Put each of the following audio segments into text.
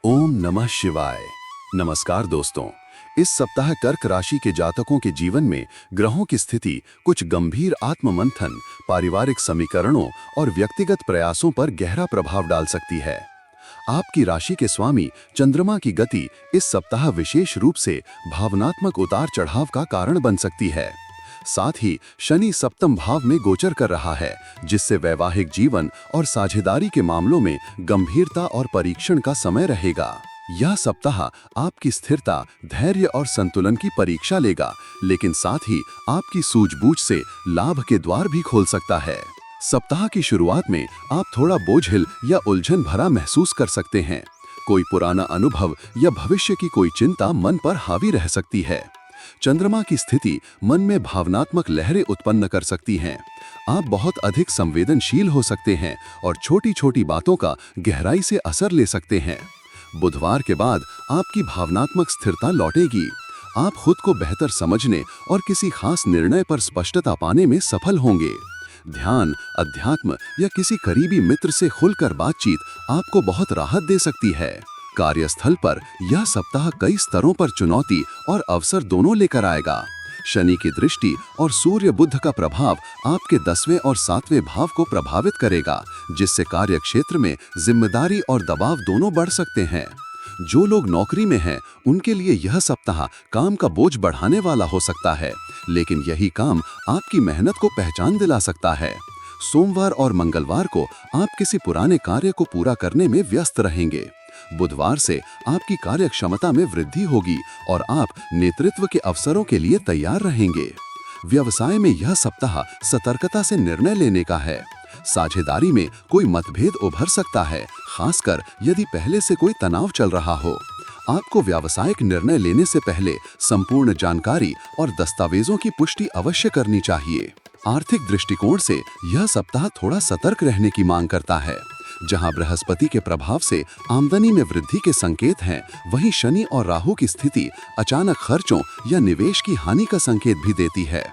ओम नमः शिवाय। नमस्कार दोस्तों। इस सप्ताह कर्क राशि के जातकों के जीवन में ग्रहों की स्थिति कुछ गंभीर आत्ममंथन, पारिवारिक समीकरणों और व्यक्तिगत प्रयासों पर गहरा प्रभाव डाल सकती है। आपकी राशि के स्वामी चंद्रमा की गति इस सप्ताह विशेष रूप से भावनात्मक उतार चढ़ाव का कारण बन सकती है। साथ ही शनि सप्तम भाव में गोचर कर रहा है, जिससे वैवाहिक जीवन और साझेदारी के मामलों में गंभीरता और परीक्षण का समय रहेगा। यह सप्ताह आपकी स्थिरता, धैर्य और संतुलन की परीक्षा लेगा, लेकिन साथ ही आपकी सूझबूझ से लाभ के द्वार भी खोल सकता है। सप्ताह की शुरुआत में आप थोड़ा बोझिल या उलझन भरा महसूस कर सकते हैं। कोई पुराना अनुभव या भविष्य की कोई चिंता मन पर हावी रह सकती है। चंद्रमा की स्थिति मन में भावनात्मक लहरें उत्पन्न कर सकती हैं। आप बहुत अधिक संवेदनशील हो सकते हैं और छोटी छोटी बातों का गहराई से असर ले सकते हैं। बुधवार के बाद आपकी भावनात्मक स्थिरता लौटेगी। आप खुद को बेहतर समझने और किसी खास निर्णय पर स्पष्टता पाने में सफल होंगे। ध्यान, अध्यात्म या किसी करीबी मित्र से खुलकर बातचीत आपको बहुत राहत दे सकती है। कार्यस्थल पर यह सप्ताह कई स्तरों पर चुनौती और अवसर दोनों लेकर आएगा। शनि की दृष्टि और सूर्य बुध का प्रभाव आपके 10वें और 7वें भाव को प्रभावित करेगा, जिससे कार्य क्षेत्र में जिम्मेदारी और दबाव दोनों बढ़ सकते हैं। जो लोग नौकरी में हैं, उनके लिए यह सप्ताह काम का बोझ बढ़ाने वाला हो सकता है, लेकिन यही काम आपकी मेहनत को पहचान दिला सकता है। सोमवार और मंगलवार को आप किसी पुराने कार्य को पूरा करने में व्यस्त रहेंगे। बुधवार से आपकी कार्य क्षमता में वृद्धि होगी और आप नेतृत्व के अवसरों के लिए तैयार रहेंगे। व्यवसाय में यह सप्ताह सतर्कता से निर्णय लेने का है। साझेदारी में कोई मतभेद उभर सकता है, खासकर यदि पहले से कोई तनाव चल रहा हो। आपको व्यावसायिक निर्णय लेने से पहले संपूर्ण जानकारी और दस्तावेजों की पुष्टि अवश्य करनी चाहिए। आर्थिक दृष्टिकोण से यह सप्ताह थोड़ा सतर्क रहने की मांग करता है। जहां बृहस्पति के प्रभाव से आमदनी में वृद्धि के संकेत हैं, वहीं शनि और राहु की स्थिति अचानक खर्चों या निवेश की हानि का संकेत भी देती है।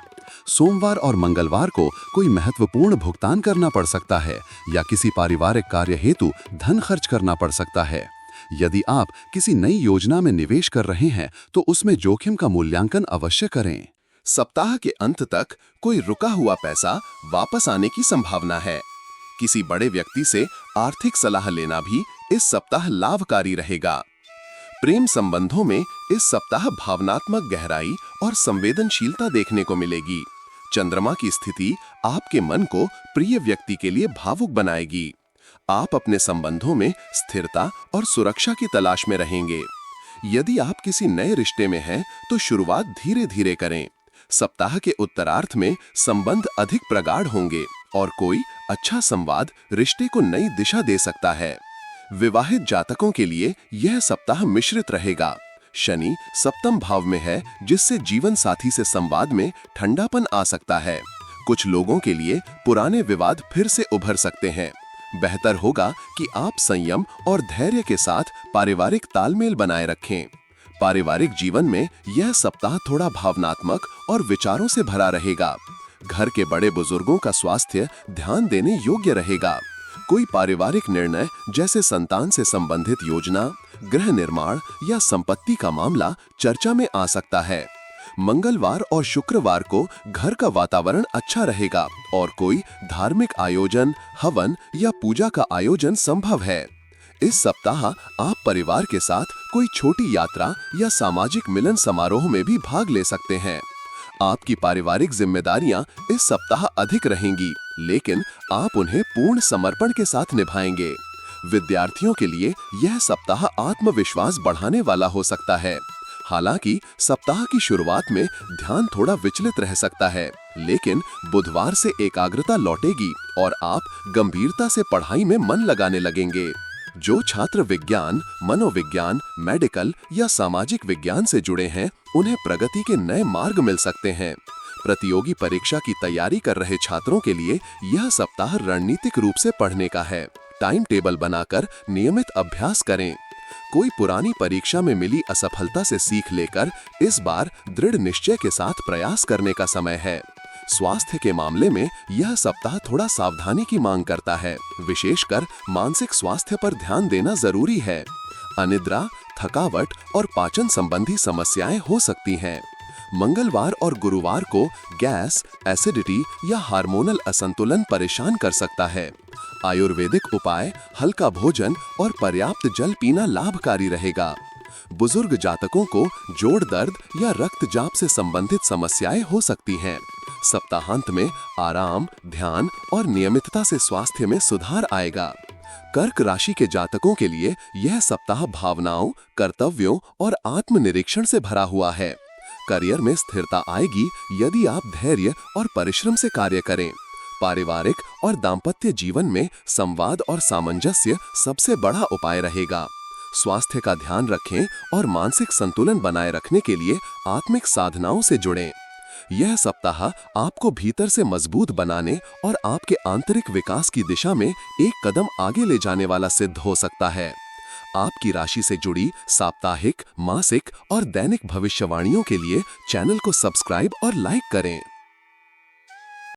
सोमवार और मंगलवार को कोई महत्वपूर्ण भुगतान करना पड़ सकता है या किसी पारिवारिक कार्य हेतु धन खर्च करना पड़ सकता है। यदि आप किसी नई योजना में निवेश कर रहे हैं, तो उसमें जोखिम का मूल्यांकन अवश्य करें। सप्ताह के अंत तक कोई रुका हुआ पैसा वापस आने की संभावना है। किसी बड़े व्यक्ति से आर्थिक सलाह लेना भी इस सप्ताह लाभकारी रहेगा। प्रेम संबंधों में इस सप्ताह भावनात्मक गहराई और संवेदनशीलता देखने को मिलेगी। चंद्रमा की स्थिति आपके मन को प्रिय व्यक्ति के लिए भावुक बनाएगी। आप अपने संबंधों में स्थिरता और सुरक्षा की तलाश में रहेंगे। यदि आप किसी नए रिश्ते में हैं, तो शुरुआत धीरे धीरे करें। सप्ताह के उत्तरार्ध में संबंध अधिक प्रगाढ़ होंगे और कोई अच्छा संवाद रिश्ते को नई दिशा दे सकता है। विवाहित जातकों के लिए यह सप्ताह मिश्रित रहेगा। शनि सप्तम भाव में है, जिससे जीवन साथी से संवाद में ठंडापन आ सकता है। कुछ लोगों के लिए पुराने विवाद फिर से उभर सकते हैं। बेहतर होगा कि आप संयम और धैर्य के साथ पारिवारिक तालमेल बनाए रखें। पारिवारिक जीवन में यह सप्ताह थोड़ा भावनात्मक और विचारों से भरा रहेगा। घर के बड़े बुजुर्गों का स्वास्थ्य ध्यान देने योग्य रहेगा। कोई पारिवारिक निर्णय जैसे संतान से संबंधित योजना, गृह निर्माण या संपत्ति का मामला चर्चा में आ सकता है। मंगलवार और शुक्रवार को घर का वातावरण अच्छा रहेगा और कोई धार्मिक आयोजन, हवन या पूजा का आयोजन संभव है। इस सप्ताह आप परिवार के साथ कोई छोटी यात्रा या सामाजिक मिलन समारोह में भी भाग ले सकते हैं। आपकी पारिवारिक जिम्मेदारियां इस सप्ताह अधिक रहेंगी, लेकिन आप उन्हें पूर्ण समर्पण के साथ निभाएंगे। विद्यार्थियों के लिए यह सप्ताह आत्मविश्वास बढ़ाने वाला हो सकता है। हालांकि सप्ताह की शुरुआत में ध्यान थोड़ा विचलित रह सकता है, लेकिन बुधवार से एकाग्रता लौटेगी और आप गंभीरता से पढ़ाई में मन लगाने लगेंगे। जो छात्र विज्ञान, मनोविज्ञान, मेडिकल या सामाजिक विज्ञान से जुड़े हैं, उन्हें प्रगति के नए मार्ग मिल सकते हैं। प्रतियोगी परीक्षा की तैयारी कर रहे छात्रों के लिए यह सप्ताह रणनीतिक रूप से पढ़ने का है। टाइम टेबल बनाकर नियमित अभ्यास करें। कोई पुरानी परीक्षा में मिली असफलता से सीख लेकर इस बार दृढ़ निश्चय के साथ प्रयास करने का समय है। स्वास्थ्य के मामले में यह सप्ताह थोड़ा सावधानी की मांग करता है। विशेषकर मानसिक स्वास्थ्य पर ध्यान देना जरूरी है। अनिद्रा, थकावट और पाचन संबंधी समस्याएं हो सकती हैं। मंगलवार और गुरुवार को गैस, एसिडिटी या हार्मोनल असंतुलन परेशान कर सकता है। आयुर्वेदिक उपाय, हल्का भोजन और पर्याप्त जल पीना लाभकारी रहेगा। बुजुर्ग जातकों को जोड़ दर्द या रक्तचाप से संबंधित समस्याएं हो सकती हैं। सप्ताहांत में आराम, ध्यान और नियमितता से स्वास्थ्य में सुधार आएगा। कर्क राशि के जातकों के लिए यह सप्ताह भावनाओं, कर्तव्यों और आत्मनिरीक्षण से भरा हुआ है। करियर में स्थिरता आएगी यदि आप धैर्य और परिश्रम से कार्य करें। पारिवारिक और दाम्पत्य जीवन में संवाद और सामंजस्य सबसे बड़ा उपाय रहेगा। स्वास्थ्य का ध्यान रखें और मानसिक संतुलन बनाए रखने के लिए आत्मिक साधनाओं से जुड़ें। यह सप्ताह आपको भीतर से मजबूत बनाने और आपके आंतरिक विकास की दिशा में एक कदम आगे ले जाने वाला सिद्ध हो सकता है। आपकी राशि से जुड़ी साप्ताहिक, मासिक और दैनिक भविष्यवाणियों के लिए चैनल को सब्सक्राइब और लाइक करें।